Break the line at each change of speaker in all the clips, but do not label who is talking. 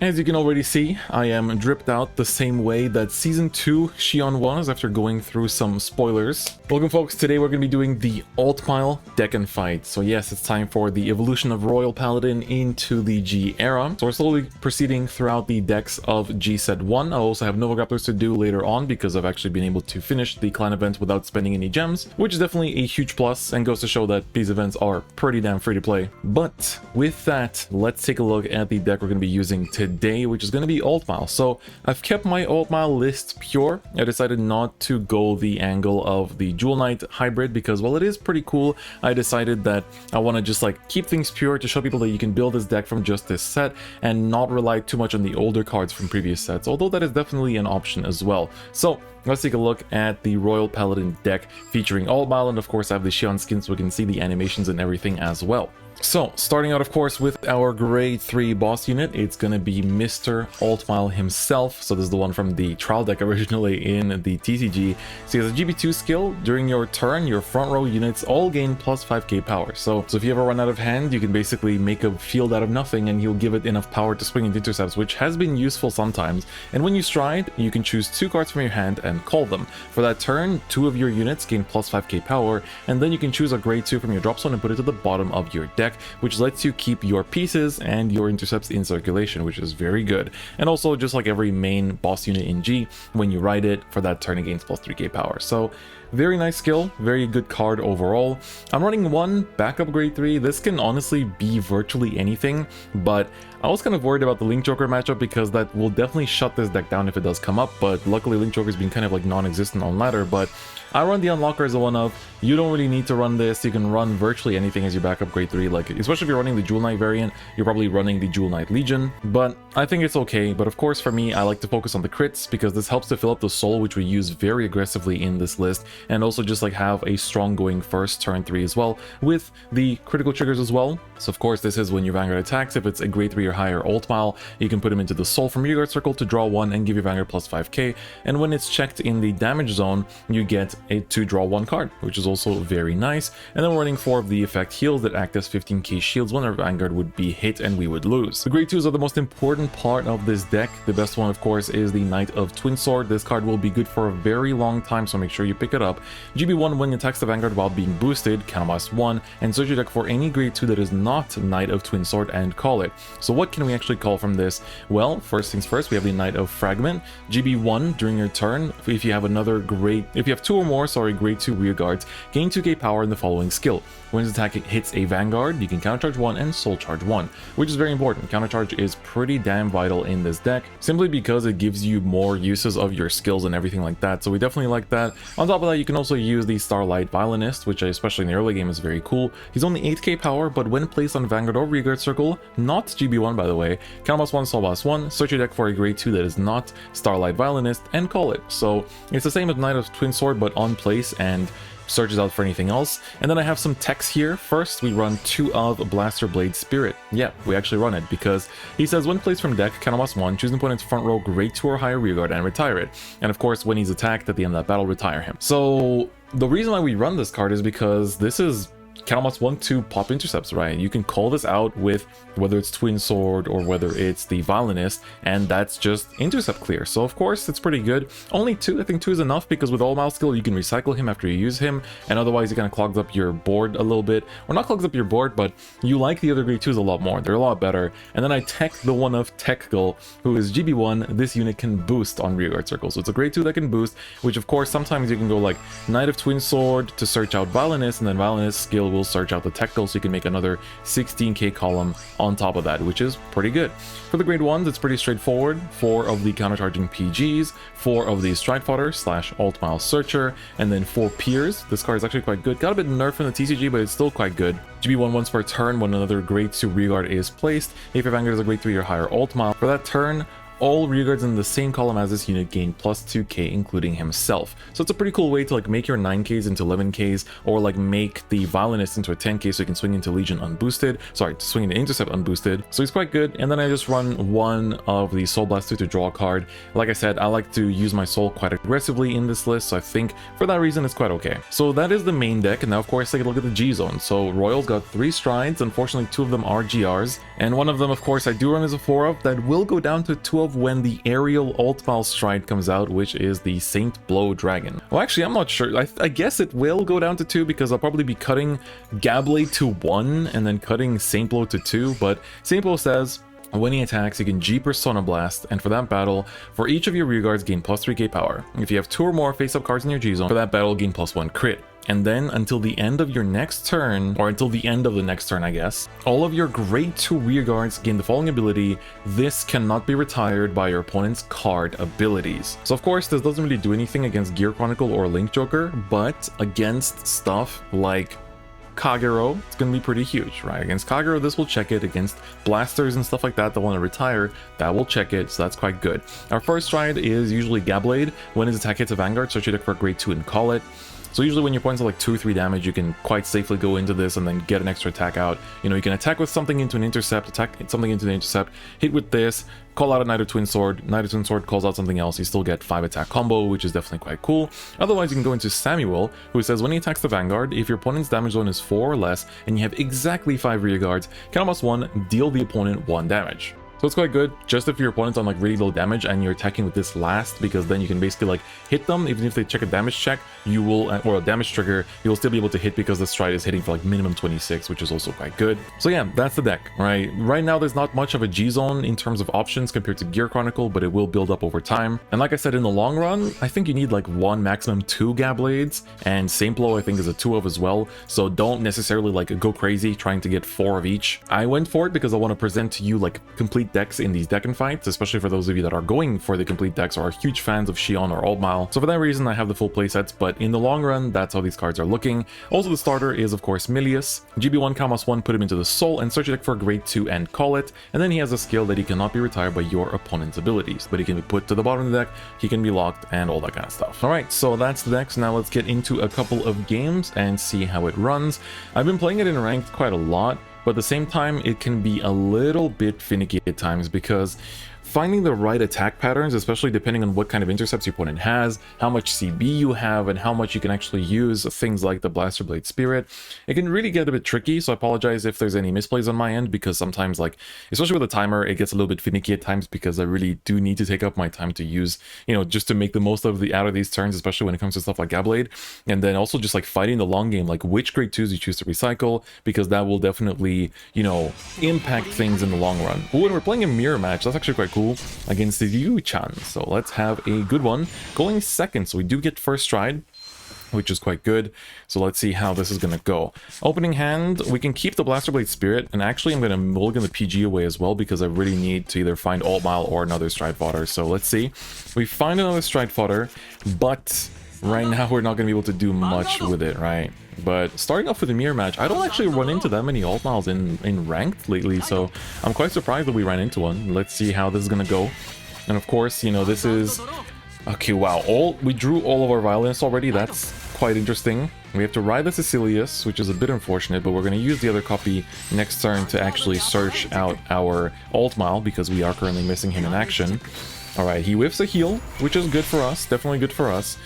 As you can already see, I am dripped out the same way that Season 2 Xion was after going through some spoilers. Welcome folks, today we're going to be doing the Altmile deck and fight. So yes, it's time for the evolution of Royal Paladin into the G era. So we're slowly proceeding throughout the decks of G set 1. I'll also have Nova Grapplers to do later on because I've actually been able to finish the clan event without spending any gems, which is definitely a huge plus and goes to show that these events are pretty damn free to play. But with that, let's take a look at the deck we're going to be using today, which is going to be Altmile. So I've kept my Altmile list pure. I decided not to go the angle of the Jewel Knight hybrid because while it is pretty cool, I decided that I want to just like keep things pure to show people that you can build this deck from just this set and not rely too much on the older cards from previous sets, although that is definitely an option as well. So let's take a look at the Royal Paladin deck featuring Altmile, and of course I have the Xion skins so we can see the animations and everything as well. So, starting out of course with our grade 3 boss unit, it's going to be Mr. Altmile himself. So this is the one from the trial deck originally in the TCG. So he has a GB2 skill. During your turn, your front row units all gain plus 5k power. So if you ever run out of hand, you can basically make a field out of nothing and he'll give it enough power to swing into intercepts, which has been useful sometimes. And when you stride, you can choose 2 cards from your hand and call them. For that turn, 2 of your units gain plus 5k power, and then you can choose a grade 2 from your drop zone and put it to the bottom of your deck, which lets you keep your pieces and your intercepts in circulation, which is very good. And also, just like every main boss unit in G, when you ride it, for that turn it gains plus 3k power. So very nice skill, very good card overall. I'm running one backup grade 3. This can honestly be virtually anything, but I was kind of worried about the Link Joker matchup because that will definitely shut this deck down if it does come up, but luckily Link Joker's been kind of like non-existent on ladder. But I run the Unlocker as a one of, you don't really need to run this, you can run virtually anything as your backup grade 3, like especially if you're running the Jewel Knight variant, you're probably running the Jewel Knight Legion, but I think it's okay. But of course for me, I like to focus on the crits because this helps to fill up the soul, which we use very aggressively in this list, and also just like have a strong going first turn 3 as well, with the critical triggers as well. So of course this is when your Vanguard attacks. If it's a grade 3 or higher Altmile, you can put him into the soul from your guard circle to draw 1 and give your Vanguard plus 5k, and when it's checked in the damage zone, you get to draw 1 card, which is also very nice. And then we're running 4 of the effect heals that act as 15k shields when our Vanguard would be hit and we would lose. The grade 2s are the most important part of this deck. The best one of course is the Knight of Twin Sword. This card will be good for a very long time, so make sure you pick it up. GB1, when it attacks the Vanguard while being boosted, counterblast 1, and search your deck for any grade 2 that is not Knight of Twin Sword and call it. So what can we actually call from this? Well, first things first, we have the Knight of Fragment. GB1, during your turn, if you have if you have 2 or more, grade 2 rear guards, gain 2k power in the following skill. When its attack hits a Vanguard, you can countercharge 1 and soul charge 1, which is very important. Countercharge is pretty damn vital in this deck, simply because it gives you more uses of your skills and everything like that, so we definitely like that. On top of that, you can also use the Starlight Violinist, which especially in the early game is very cool. He's only 8k power, but when placed on Vanguard or rearguard circle, not GB1 by the way, counterblast 1, soul blast 1, search your deck for a grade 2 that is not Starlight Violinist and call it. So it's the same as Knight of Twin Sword, but on place and searches out for anything else. And then I have some techs here. First, we run 2 of Blaster Blade Spirit. Yeah, we actually run it because he says when placed from deck, counterblast 1, choose an opponent's front row grade 2 or higher rearguard and retire it. And of course, when he's attacked at the end of that battle, retire him. So the reason why we run this card is because this is counterblast 1 to pop intercepts, right? You can call this out with whether it's Twin Sword or whether it's the Violinist, and that's just intercept clear. So of course it's pretty good. Only 2, I think 2 is enough because with Altmile skill you can recycle him after you use him, and otherwise it kind of clogs up your board a little bit, or not clogs up your board, but you like the other grade 2s a lot more. They're a lot better. And then I tech the one of Techgal, who is GB1. This unit can boost on rearguard circle, so it's a grade 2 that can boost, which of course sometimes you can go like Knight of Twin Sword to search out Violinist, and then Violinist skill will search out the Techgal, so you can make another 16k column on top of that, which is pretty good. For the grade 1s, it's pretty straightforward. 4 of the countercharging PGs, 4 of the Stride Fodder / Altmile Searcher, and then 4 Peers. This card is actually quite good. Got a bit nerfed in the TCG, but it's still quite good. GB1 once per turn when another grade 2 rearguard is placed. If your Vanguard is a grade 3 or higher Altmile, for that turn, all rearguards in the same column as this unit gain plus 2k, including himself. So it's a pretty cool way to like make your 9ks into 11ks, or like make the Violinist into a 10k so you can swing into Legion unboosted. Sorry, to swing into Intercept unboosted. So he's quite good. And then I just run 1 of the Soul Blast 2 to draw a card. Like I said, I like to use my soul quite aggressively in this list, so I think for that reason it's quite okay. So that is the main deck, and now of course take a look at the G zone. So Royal's got 3 strides, unfortunately 2 of them are GRs, And one of them, of course, I do run as a 4 of, that will go down to 2 of when the aerial Altmile stride comes out, which is the Saint Blow Dragon. Well, actually, I'm not sure. I guess it will go down to 2 because I'll probably be cutting Gabblade to 1 and then cutting Saint Blow to 2, but Saint Blow says, when he attacks, you can G Persona Blast, and for that battle, for each of your rearguards, gain plus 3k power. If you have 2 or more face-up cards in your G-Zone, for that battle, gain plus 1 crit. And then until the end of your next turn, or until the end of the next turn, I guess, all of your grade 2 rearguards gain the following ability. This cannot be retired by your opponent's card abilities. So of course, this doesn't really do anything against Gear Chronicle or Link Joker, but against stuff like Kagero, it's going to be pretty huge, right? Against Kagero, this will check it. Against blasters and stuff like that that want to retire, that will check it, so that's quite good. Our first stride is usually Gabblade. When his attack hits a Vanguard, search your deck for a grade 2 and call it. So usually when your points are like 2 or 3 damage, you can quite safely go into this and then get an extra attack out. You know, you can attack with something into an intercept, attack something into the intercept, hit with this, call out a Knight of Twin Sword. Knight of Twin Sword calls out something else, you still get 5 attack combo, which is definitely quite cool. Otherwise, you can go into Samuel, who says when he attacks the Vanguard, if your opponent's damage zone is 4 or less, and you have exactly 5 rear guards, count almost 1, deal the opponent 1 damage. So it's quite good, just if your opponent's on like really low damage and you're attacking with this last, because then you can basically like hit them. Even if they check a damage check, you will, or a damage trigger, you'll still be able to hit because the stride is hitting for like minimum 26, which is also quite good. So yeah, that's the deck, right? Right now, there's not much of a G-Zone in terms of options compared to Gear Chronicle, but it will build up over time. And like I said, in the long run, I think you need like 1, maximum 2 Gabblades, and Saint Blow I think is a 2 of as well. So don't necessarily like go crazy trying to get 4 of each. I went for it because I want to present to you like complete decks in these deck and fights, especially for those of you that are going for the complete decks or are huge fans of Xion or Altmile. So for that reason, I have the full playsets, but in the long run, that's how these cards are looking. Also, the starter is, of course, Milius. GB1, Kamas 1, put him into the Soul and search your deck for a grade 2 and call it. And then he has a skill that he cannot be retired by your opponent's abilities, but he can be put to the bottom of the deck, he can be locked, and all that kind of stuff. Alright, so that's the deck. So now let's get into a couple of games and see how it runs. I've been playing it in ranked quite a lot, but at the same time, it can be a little bit finicky at times because finding the right attack patterns, especially depending on what kind of intercepts your opponent has, how much CB you have, and how much you can actually use things like the Blaster Blade Spirit, it can really get a bit tricky. So I apologize if there's any misplays on my end, because sometimes, like, especially with the timer, it gets a little bit finicky at times because I really do need to take up my time to use, you know, just to make the most of out of these turns, especially when it comes to stuff like Gabblade. And then also just like fighting the long game, like which grade 2s you choose to recycle, because that will definitely, you know, impact things in the long run. Ooh, and we're playing a mirror match. That's actually quite cool. Against the Yu-chan, so let's have a good one. Going second, so we do get first stride, which is quite good. So let's see how this is gonna go. Opening hand, we can keep the Blaster Blade Spirit, and actually I'm gonna mulligan the PG away as well because I really need to either find Altmile or another stride fodder. So let's see. We find another stride fodder, but right now we're not gonna be able to do much with it, right? But starting off with a mirror match, I don't actually run into that many Altmiles in ranked lately, so I'm quite surprised that we ran into one. Let's see how this is gonna go. And of course, you know, this is... Okay, wow, we drew all of our violence already. That's quite interesting. We have to ride the Cecilius, which is a bit unfortunate, but we're going to use the other copy next turn to actually search out our Altmile, because we are currently missing him in action. Alright, he whiffs a heal, which is good for us, definitely good for us.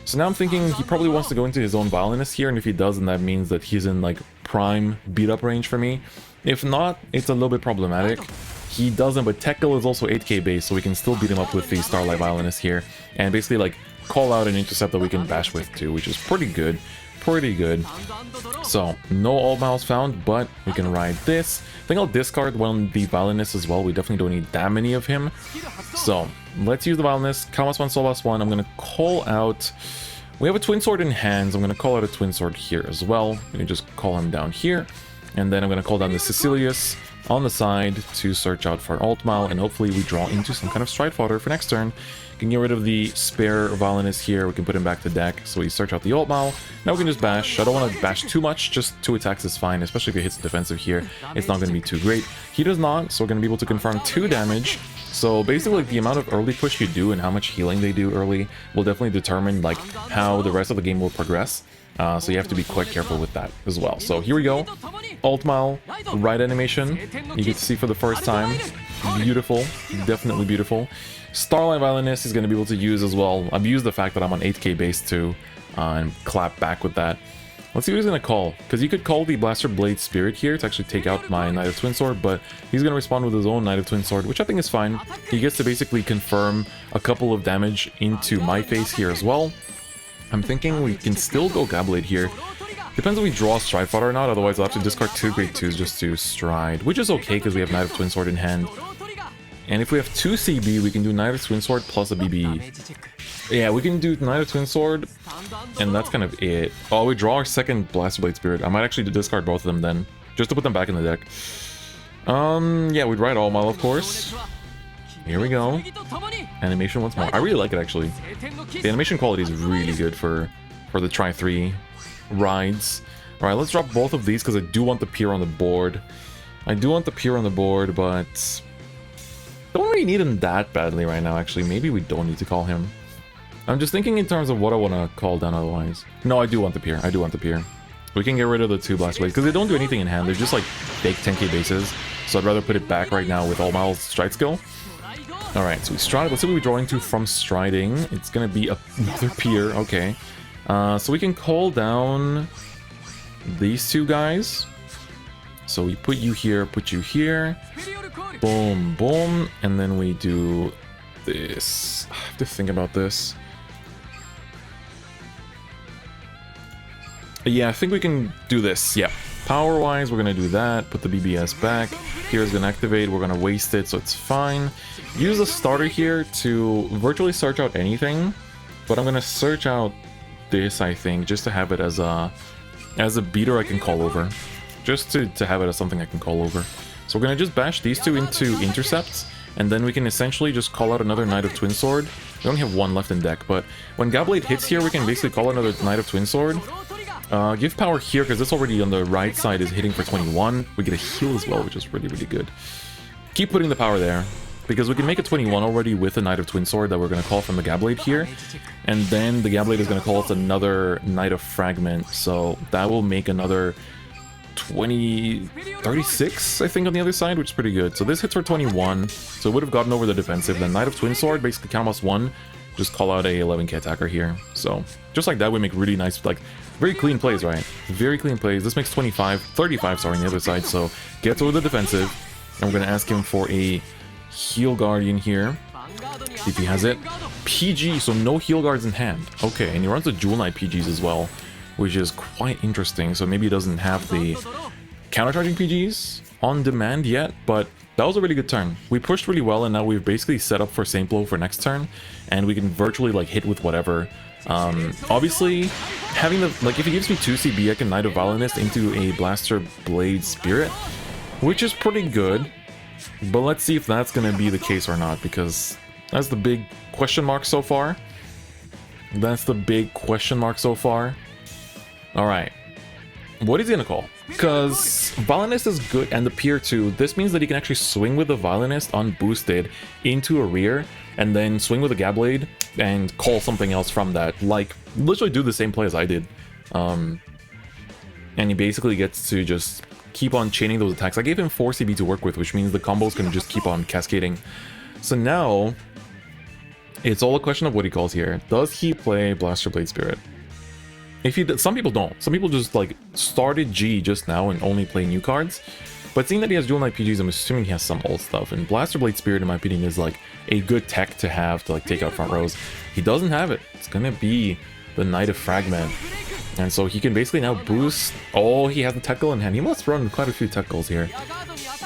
So now I'm thinking he probably wants to go into his own violinist here, and if he does, then that means that he's in like prime beat-up range for me. If not, it's a little bit problematic. He doesn't, but Tekkel is also 8k base, so we can still beat him up with the Starlight Violinist here, and basically like call out an intercept that we can bash with too, which is pretty good. Pretty good. So, no Altmiles found, but we can ride this. I think I'll discard one of the Violinist as well. We definitely don't need that many of him. So, let's use the Violinist. Kamas 1, Solas 1. I'm going to call out... We have a Twin Sword in hands. I'm going to call out a Twin Sword here as well. We can just call him down here. And then I'm going to call down the Cecilius on the side to search out for Altmile, and hopefully we draw into some kind of stride fodder for next turn. We can get rid of the spare Violinist here. We can put him back to deck, so we search out the Altmile. Now we can just bash. I don't want to bash too much, just 2 attacks is fine, especially if he hits defensive here. It's not going to be too great. He does not, so we're going to be able to confirm 2 damage. So basically, like, the amount of early push you do and how much healing they do early will definitely determine like how the rest of the game will progress. So you have to be quite careful with that as well. So here we go. Altmile, right animation. You get to see for the first time. Beautiful. Definitely beautiful. Starlight Violinist is going to be able to use as well. I've used the fact that I'm on 8k base too, and clap back with that. Let's see what he's going to call. Because he could call the Blaster Blade Spirit here to actually take out my Knight of Twin Sword, but he's going to respond with his own Knight of Twin Sword, which I think is fine. He gets to basically confirm a couple of damage into my face here as well. I'm thinking we can still go Gabblade here. Depends if we draw Stride Fighter or not, otherwise I'll have to discard 2 Grade 2s just to Stride, which is okay because we have Knight of Twin Sword in hand. And if we have 2 CB, we can do Knight of Twin Sword plus a BB. Yeah, we can do Knight of Twin Sword, and that's kind of it. Oh, we draw our second Blaster Blade Spirit. I might actually discard both of them then, just to put them back in the deck. Yeah, we'd ride Altmile, of course. Here we go. Animation once more. I really like it, actually. The animation quality is really good for the Tri-3 rides. Alright, let's drop both of these, because I do want the Pier on the board. I do want the Pier on the board, but don't really need him that badly right now, actually. Maybe we don't need to call him. I'm just thinking in terms of what I want to call down otherwise. No, I do want the Pier. I do want the Pier. We can get rid of the 2 Blast Blades, because they don't do anything in hand. They're just like fake 10k bases. So I'd rather put it back right now with Altmile's Stride skill. Alright, so we stride. Let's see what we're drawing to from striding. It's going to be another Pier. Okay. So we can call down these 2 guys. So we put you here, put you here. Boom, boom. And then we do this. I have to think about this. Yeah, I think we can do this. Yeah. Power-wise, we're going to do that. Put the BBS back. Here's going to activate. We're going to waste it, so it's fine. Use a starter here to virtually search out anything. But I'm going to search out this, I think, just to have it as a beater I can call over. Just to have it as something I can call over. So we're going to just bash these 2 into intercepts, and then we can essentially just call out another Knight of Twin Sword. We only have 1 left in deck, but when Gabblade hits here, we can basically call another Knight of Twin Sword. Give power here, because this already on the right side is hitting for 21. We get a heal as well, which is really, really good. Keep putting the power there, because we can make a 21 already with a Knight of Twin Sword that we're going to call from the Gabblade here. And then the Gabblade is going to call us another Knight of Fragment, so that will make another 36, I think, on the other side, which is pretty good. So this hits for 21, so it would have gotten over the defensive. Then Knight of Twin Sword, basically count us 1, just call out a 11k attacker here. So just like that, we make really nice, like, very clean plays, right? Very clean plays. This makes 35, sorry, on the other side, so gets over the defensive. And we're going to ask him for a Heal Guardian here, if he has it. PG, so no Heal Guards in hand. Okay, and he runs the Jewel Knight PGs as well, which is quite interesting. So maybe he doesn't have the countercharging PGs on demand yet, but that was a really good turn. We pushed really well, and now we've basically set up for Saint Blow for next turn, and we can virtually like hit with whatever. Obviously, having the, like, if he gives me 2 CB, I can Knight of Violinist into a Blaster Blade Spirit, which is pretty good. But let's see if that's going to be the case or not, because that's the big question mark so far. That's the big question mark so far. Alright. What is he going to call? Because Violinist is good, and the Pier too. This means that he can actually swing with the Violinist unboosted into a rear, and then swing with a Gabblade and call something else from that. Like, literally do the same play as I did. And he basically gets to just keep on chaining those attacks. I gave him 4 CB to work with, which means the combos can just keep on cascading. So now, it's all a question of what he calls here. Does he play Blaster Blade Spirit? If he does, some people don't. Some people just like started G just now and only play new cards. But seeing that he has Dual Knight PGs, I'm assuming he has some old stuff. And Blaster Blade Spirit, in my opinion, is like a good tech to have to like take out front rows. He doesn't have it. It's gonna be the Knight of Fragment. And so he can basically now boost. Oh, he has the Tech Goal in hand. He must run quite a few Tech Goals here.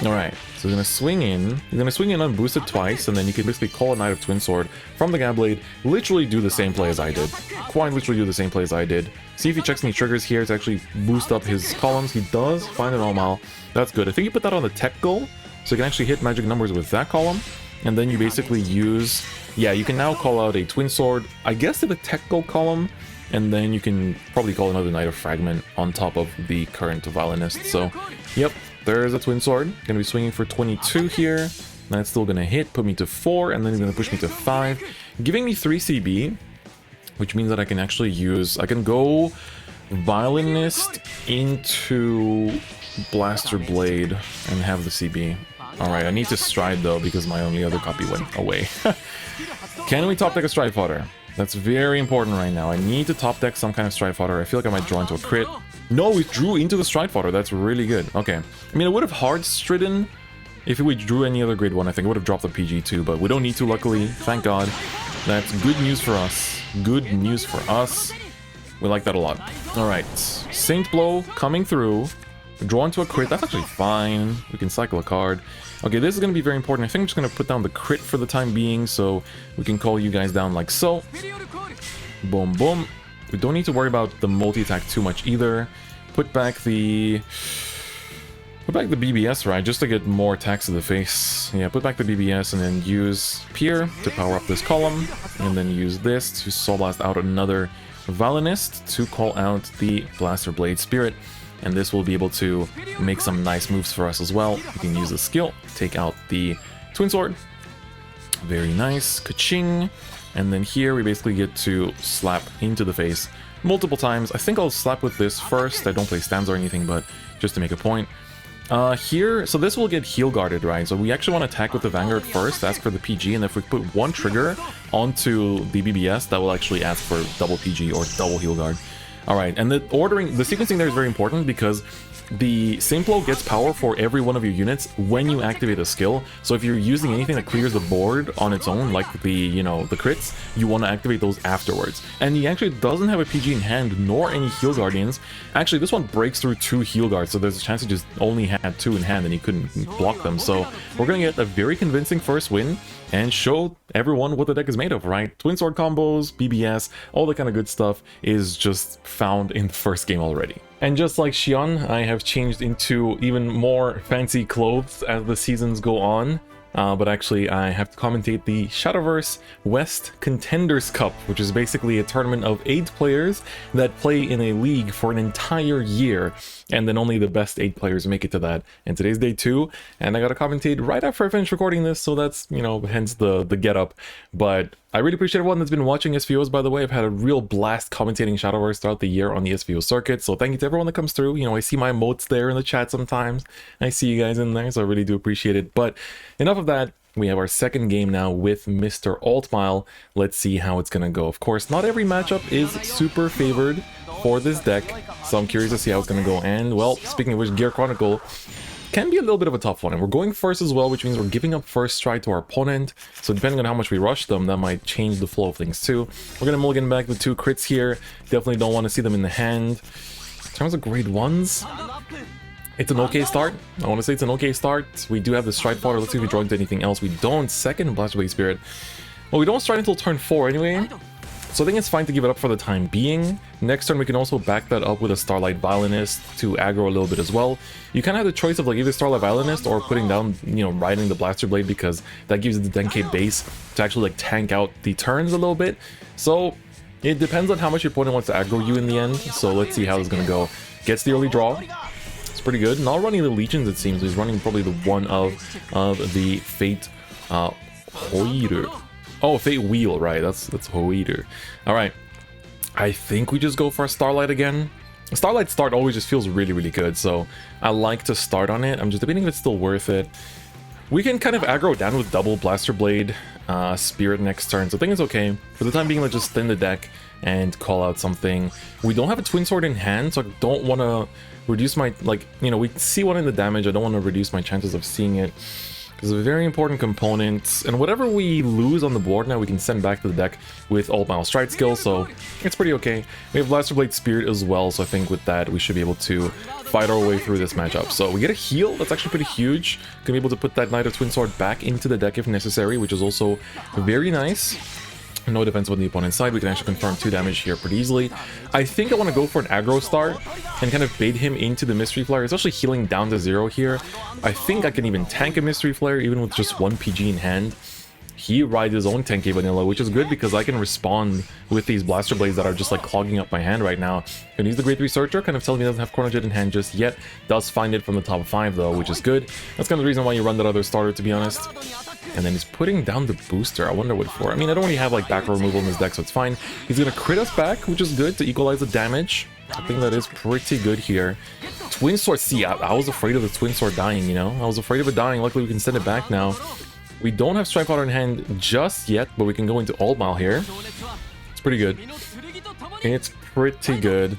Alright, so he's gonna swing in. He's gonna swing in unboosted twice, and then you can basically call a Knight of Twin Sword from the Gabblade. Literally do the same play as I did. Quite literally do the same play as I did. See if he checks any triggers here to actually boost up his columns. He does find an Altmile. That's good. I think you put that on the Tech Goal, so you can actually hit magic numbers with that column. And then you basically use... Yeah, you can now call out a Twin Sword, I guess to the Tech Goal column, and then you can probably call another Knight of Fragment on top of the current Violinist. So, yep, there's a Twin Sword. Gonna be swinging for 22 here. That's still gonna hit, put me to 4, and then he's gonna push me to 5, giving me 3 CB, which means that I can actually use... I can go Violinist into Blaster Blade and have the CB. Alright, I need to Stride though, because my only other copy went away. Can we top deck a Stride Fodder? That's very important right now. I need to top deck some kind of Stride Fodder. I feel like I might draw into a crit. No, we drew into the Stride Fodder. That's really good. Okay. I mean, it would have hard stridden if we drew any other grade 1. I think it would have dropped the PG too, but we don't need to, luckily. Thank God. That's good news for us. Good news for us. We like that a lot. Alright. Saint Blow coming through. Drawn to a crit. That's actually fine. We can cycle a card. Okay, this is going to be very important. I think I'm just going to put down the crit for the time being, so we can call you guys down like so. Boom, boom. We don't need to worry about the multi-attack too much either. Put back the BBS, right, just to get more attacks to the face. Yeah, put back the BBS and then use Pier to power up this column. And then use this to Soul Blast out another Violinist to call out the Blaster Blade Spirit. And this will be able to make some nice moves for us as well. We can use the skill, take out the Twin Sword. Very nice. Ka-ching. And then here we basically get to slap into the face multiple times. I think I'll slap with this first. I don't play stands or anything, but just to make a point. Here, so this will get heal guarded, right? So we actually want to attack with the Vanguard first, ask for the PG, and if we put one trigger onto the BBS, that will actually ask for double PG or double heal guard. Alright, and the sequencing there is very important because the Saint Blow gets power for every one of your units when you activate a skill. So if you're using anything that clears the board on its own, like the, you know, the crits, you want to activate those afterwards. And he actually doesn't have a PG in hand, nor any heal guardians. Actually, this one breaks through 2 heal guards, so there's a chance he just only had 2 in hand and he couldn't block them. So we're going to get a very convincing first win and show everyone what the deck is made of, right? Twin Sword combos, BBS, all the kind of good stuff is just found in the first game already. And just like Xion, I have changed into even more fancy clothes as the seasons go on. But actually, I have to commentate the Shadowverse West Contenders Cup, which is basically a tournament of 8 players that play in a league for an entire year. And then only the best 8 players make it to that. And today's day 2, and I gotta commentate right after I finish recording this, so that's, you know, hence the get-up. But I really appreciate everyone that's been watching SVOs, by the way. I've had a real blast commentating Shadowverse throughout the year on the SVO circuit, so thank you to everyone that comes through. You know, I see my emotes there in the chat sometimes. I see you guys in there, so I really do appreciate it. But enough of that. We have our second game now with Mr. Altmile. Let's see how it's gonna go. Of course, not every matchup is super favored for this deck, so I'm curious to see how it's gonna go. And, well, speaking of which, Gear Chronicle can be a little bit of a tough one, and we're going first as well, which means we're giving up first stride to our opponent. So depending on how much we rush them, that might change the flow of things too. We're gonna mulligan back the 2 crits here. Definitely don't want to see them in the hand. In terms of grade 1s, it's an okay start. I want to say it's an okay start. We do have the Stride Fodder. Let's see if we draw into anything else. We don't. Second Blaster Blade Spirit. Well, we don't stride until turn 4 anyway, so I think it's fine to give it up for the time being. Next turn, we can also back that up with a Starlight Violinist to aggro a little bit as well. You kind of have the choice of like either Starlight Violinist or putting down, you know, riding the Blaster Blade, because that gives you the 10k base to actually like tank out the turns a little bit. So it depends on how much your opponent wants to aggro you in the end. So let's see how this is going to go. Gets the early draw. It's pretty good. Not running the Legions, it seems. He's running probably the one of the Fate Hoider. Oh, Fate Wheel, right? That's Hoider. All right. I think we just go for a Starlight again. A Starlight start always just feels really, really good, so I like to start on it. I'm just debating if it's still worth it. We can kind of aggro down with double Blaster Blade Spirit next turn, so I think it's okay. For the time being, let's just thin the deck and call out something. We don't have a Twin Sword in hand, so I don't want to reduce my, like, you know, we see one in the damage. I don't want to reduce my chances of seeing it. It's a very important component, and whatever we lose on the board now, we can send back to the deck with Altmile Stride skill, so it's pretty okay. We have Blaster Blade Spirit as well, so I think with that, we should be able to fight our way through this matchup. So we get a heal, that's actually pretty huge. Gonna be able to put that Knight of Twin Sword back into the deck if necessary, which is also very nice. No defense on the opponent's side. We can actually confirm 2 damage here pretty easily. I think I want to go for an aggro start and kind of bait him into the Mystery Flare, especially healing down to 0 here. I think I can even tank a Mystery Flare even with just 1 PG in hand. He rides his own 10k vanilla, which is good because I can respond with these Blaster Blades that are just like clogging up my hand right now. And he's the Grade 3 Searcher, kind of telling me he doesn't have Chronojet in hand just yet. Does find it from the top 5 though, which is good. That's kind of the reason why you run that other starter, to be honest. And then he's putting down the booster. I wonder what for. I mean, I don't really have like back row removal in this deck, so it's fine. He's gonna crit us back, which is good to equalize the damage. I think that is pretty good here. Twin Sword, see, I was afraid of the Twin Sword dying, you know? I was afraid of it dying. Luckily, we can send it back now. We don't have Strike Powder in hand just yet, but we can go into Altmile here. It's pretty good. It's pretty good.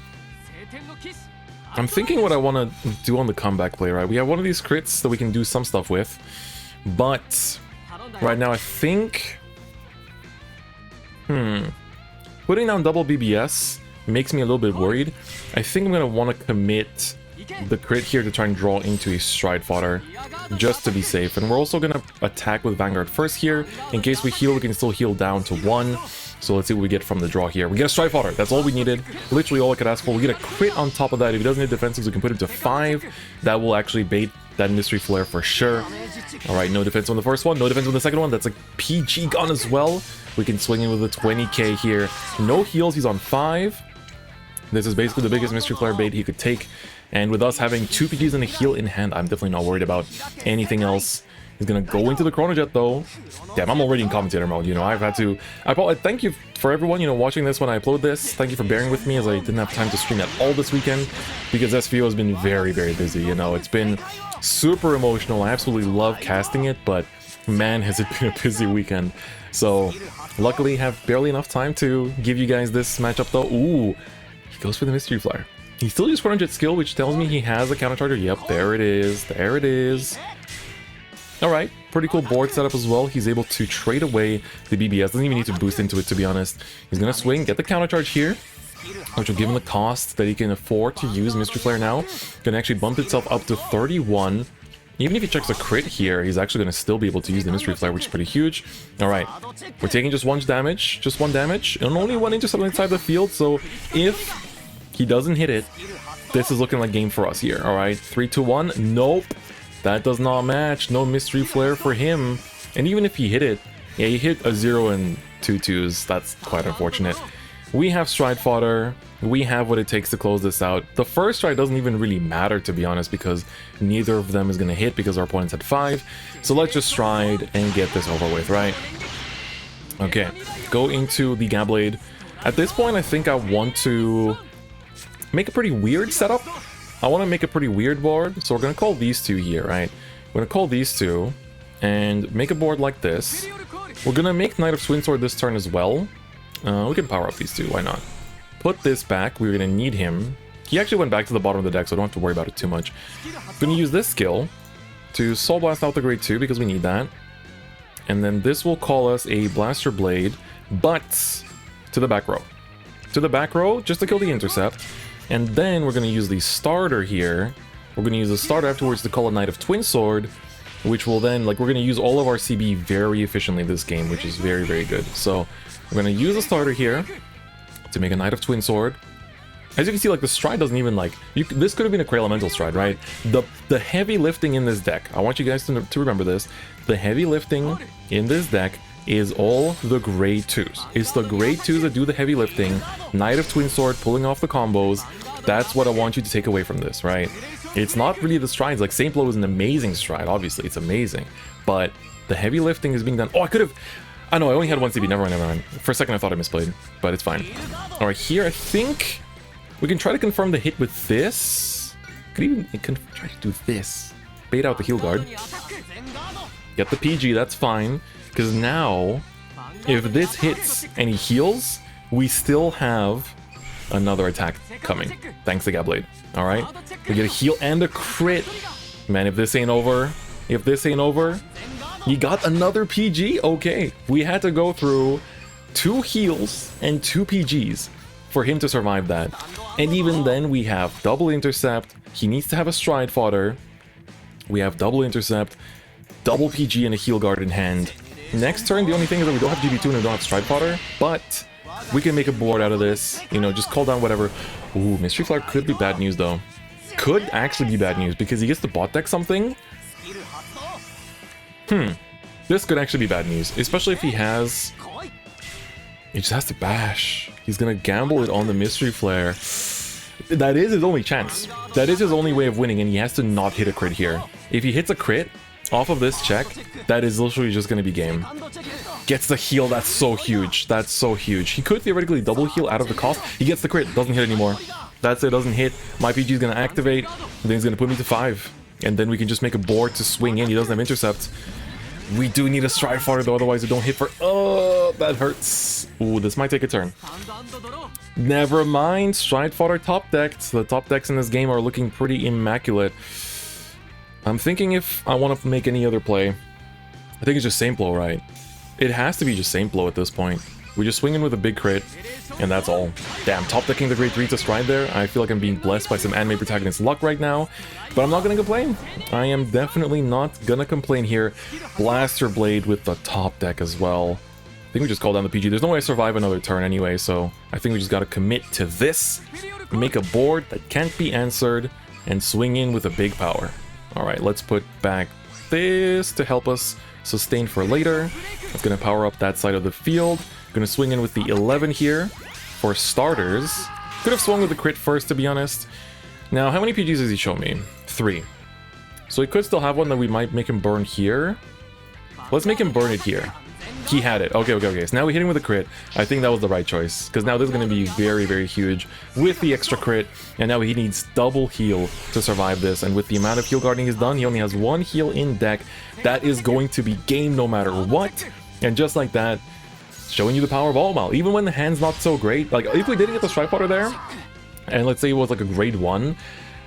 I'm thinking what I want to do on the comeback play, right? We have one of these crits that we can do some stuff with, but right now I think... Putting down double BBS makes me a little bit worried. I think I'm going to want to commit the crit here to try and draw into a stride fodder, just to be safe. And we're also going to attack with Vanguard first here. In case we heal, we can still heal down to 1. So let's see what we get from the draw here. We get a stride fodder. That's all we needed. Literally all I could ask for. We get a crit on top of that. If he doesn't hit defensives, we can put him to 5. That will actually bait that mystery flare for sure. Alright, no defense on the first one. No defense on the second one. That's a PG gun as well. We can swing in with a 20k here. No heals. He's on 5. This is basically the biggest mystery flare bait he could take. And with us having 2 PGs and a heal in hand, I'm definitely not worried about anything else. He's gonna go into the Chrono Jet though. Damn, I'm already in commentator mode, you know. I've had to... I thank you for everyone, you know, watching this when I upload this. Thank you for bearing with me as I didn't have time to stream at all this weekend because SVO has been very, very busy, you know. It's been super emotional. I absolutely love casting it, but man, has it been a busy weekend. So, luckily, have barely enough time to give you guys this matchup though. Ooh, he goes for the Mystery Flare. He still uses Chrono Jet skill, which tells me he has a countercharger. Yep, there it is. There it is. Alright, pretty cool board setup as well. He's able to trade away the BBS. Doesn't even need to boost into it, to be honest. He's going to swing, get the countercharge here, which will give him the cost that he can afford to use Mystery Flare now. Going to actually bump itself up to 31. Even if he checks a crit here, he's actually going to still be able to use the Mystery Flare, which is pretty huge. Alright, we're taking just 1 damage, and only 1 intercept inside the field, so if he doesn't hit it, this is looking like game for us here. Alright, 3, 2, 1, nope. That does not match. No Mystery Flare for him. And even if he hit it, yeah, he hit a 0 and 2 2s. That's quite unfortunate. We have Stride Fodder. We have what it takes to close this out. The first stride doesn't even really matter, to be honest, because neither of them is going to hit because our opponent's at 5. So let's just stride and get this over with, right? Okay, go into the Gabblade. At this point, I think I want to make a pretty weird setup. I want to make a pretty weird board, so we're going to call these 2 here, right? We're going to call these 2 and make a board like this. We're going to make Knight of Twin Sword this turn as well. We can power up these 2, why not? Put this back, we're going to need him. He actually went back to the bottom of the deck, so I don't have to worry about it too much. Going to use this skill to Soul Blast out the grade 2 because we need that. And then this will call us a Blaster Blade, but to the back row. To the back row, just to kill the intercept. And then we're going to use the starter here. We're going to use the starter afterwards to call a Knight of Twin Sword, which will then, like, we're going to use all of our CB very efficiently this game, which is very, very good. So we're going to use the starter here to make a Knight of Twin Sword. As you can see, like, the stride doesn't even, like, this could have been a Cray Elemental stride, right? The heavy lifting in this deck, I want you guys to remember this, the heavy lifting in this deck is all the grade 2s. It's the grade 2s that do the heavy lifting. Knight of Twin Sword pulling off the combos. That's what I want you to take away from this, right? It's not really the strides. Like, Saint Blow is an amazing stride, obviously. It's amazing. But the heavy lifting is being done... Oh, I could have... I know, I only had 1 CB. Never mind. For a second, I thought I misplayed. But it's fine. Alright, here, I think we can try to confirm the hit with this. Can try to do this. Bait out the heal guard. Get the PG, that's fine. Because now, if this hits and he heals, we still have another attack coming. Thanks to Gabblade. Alright? We get a heal and a crit. Man, if this ain't over, he got another PG? Okay. We had to go through 2 heals and 2 PGs for him to survive that. And even then, we have double intercept. He needs to have a stride fodder. We have double intercept, double PG, and a heal guard in hand. Next turn, the only thing is that we don't have GB2 and we don't have stride fodder, but we can make a board out of this. You know, just call down whatever. Ooh, Mystery Flare could be bad news, though. Could actually be bad news, because he gets to bot deck something. This could actually be bad news, especially if he has... He just has to bash. He's gonna gamble it on the Mystery Flare. That is his only chance. That is his only way of winning, and he has to not hit a crit here. If he hits a crit off of this check, that is literally just gonna be game. Gets the heal, that's so huge. That's so huge. He could theoretically double heal out of the cost. He gets the crit, doesn't hit anymore. That's it, doesn't hit. My PG is gonna activate, then he's gonna put me to 5. And then we can just make a board to swing in. He doesn't have intercept. We do need a Stride Fighter though, otherwise we don't hit for... Oh, that hurts. Ooh, this might take a turn. Never mind, Stride Fighter top decks. The top decks in this game are looking pretty immaculate. I'm thinking if I want to make any other play. I think it's just same blow, right? It has to be just same blow at this point. We just swing in with a big crit, and that's all. Damn, top decking the Grade 3 to Stride there. I feel like I'm being blessed by some anime protagonist luck right now, but I'm not gonna complain. I am definitely not gonna complain here. Blaster Blade with the top deck as well. I think we just call down the PG. There's no way I survive another turn anyway, so I think we just gotta commit to this, make a board that can't be answered, and swing in with a big power. Alright, let's put back this to help us sustain for later. It's gonna power up that side of the field. Gonna swing in with the 11 here for starters. Could have swung with the crit first, to be honest. Now, how many PGs does he show me? 3. So he could still have one that we might make him burn here. Let's make him burn it here. He had it. Okay. So now we hit him with a crit. I think that was the right choice, because now this is going to be very, very huge with the extra crit, and now he needs double heal to survive this, and with the amount of heal guarding he's done, he only has 1 heal in deck. That is going to be game no matter what, and just like that, showing you the power of Altmile. Even when the hand's not so great, like if we didn't get the Strike Fighter there, and let's say it was like a grade 1,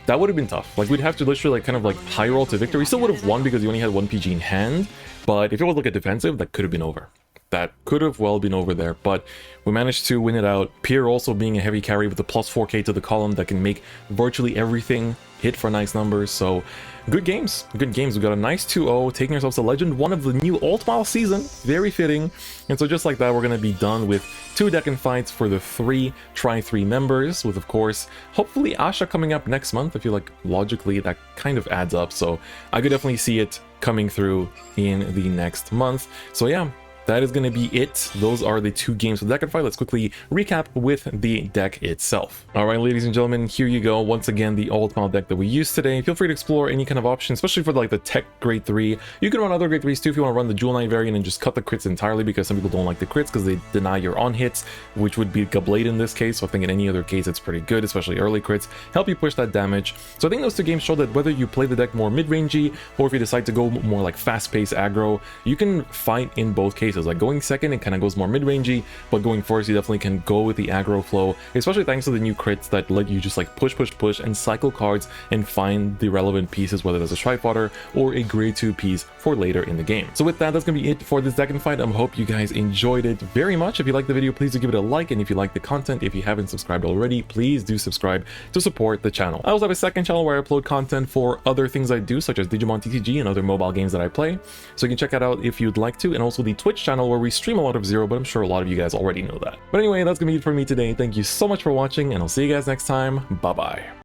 that would have been tough. Like we'd have to literally like kind of like high roll to victory. We still would have won because he only had 1 PG in hand, but if it was like a defensive, that could have been over. That could have well been over there, but we managed to win it out. Pierre also being a heavy carry with the plus 4k to the column that can make virtually everything hit for nice numbers. So good games. We got a nice 2-0, taking ourselves to Legend 1 of the new Altmile season. Very fitting. And so just like that, we're going to be done with 2 deck and fights for the 3 Try3 members, with of course, hopefully Asha coming up next month. I feel like logically that kind of adds up, so I could definitely see it coming through in the next month. So yeah, that is going to be it. Those are the 2 games for the deck and fight. Let's quickly recap with the deck itself. All right, ladies and gentlemen, here you go. Once again, the Altmile deck that we used today. Feel free to explore any kind of option, especially for like the tech grade 3. You can run other grade 3s too if you want to run the Jewel Knight variant and just cut the crits entirely, because some people don't like the crits because they deny your on hits, which would be Gablade in this case. So I think in any other case, it's pretty good, especially early crits. Help you push that damage. So I think those 2 games show that whether you play the deck more mid-rangey or if you decide to go more like fast-paced aggro, you can fight in both cases. Like going second, it kind of goes more mid-rangey, but going first, you definitely can go with the aggro flow, especially thanks to the new crits that let you just like push and cycle cards and find the relevant pieces, whether that's a Strike Fighter or a grade 2 piece for later in the game. So with that, that's gonna be it for this deck and fight. I hope you guys enjoyed it very much. If you liked the video, please do give it a like, and if you like the content, if you haven't subscribed already, please do subscribe to support the channel. I also have a second channel where I upload content for other things I do, such as Digimon TCG and other mobile games that I play, so you can check that out if you'd like to, and also the Twitch channel where we stream a lot of Zero, but I'm sure a lot of you guys already know that. But anyway, that's gonna be it for me today. Thank you so much for watching, and I'll see you guys next time. Bye bye.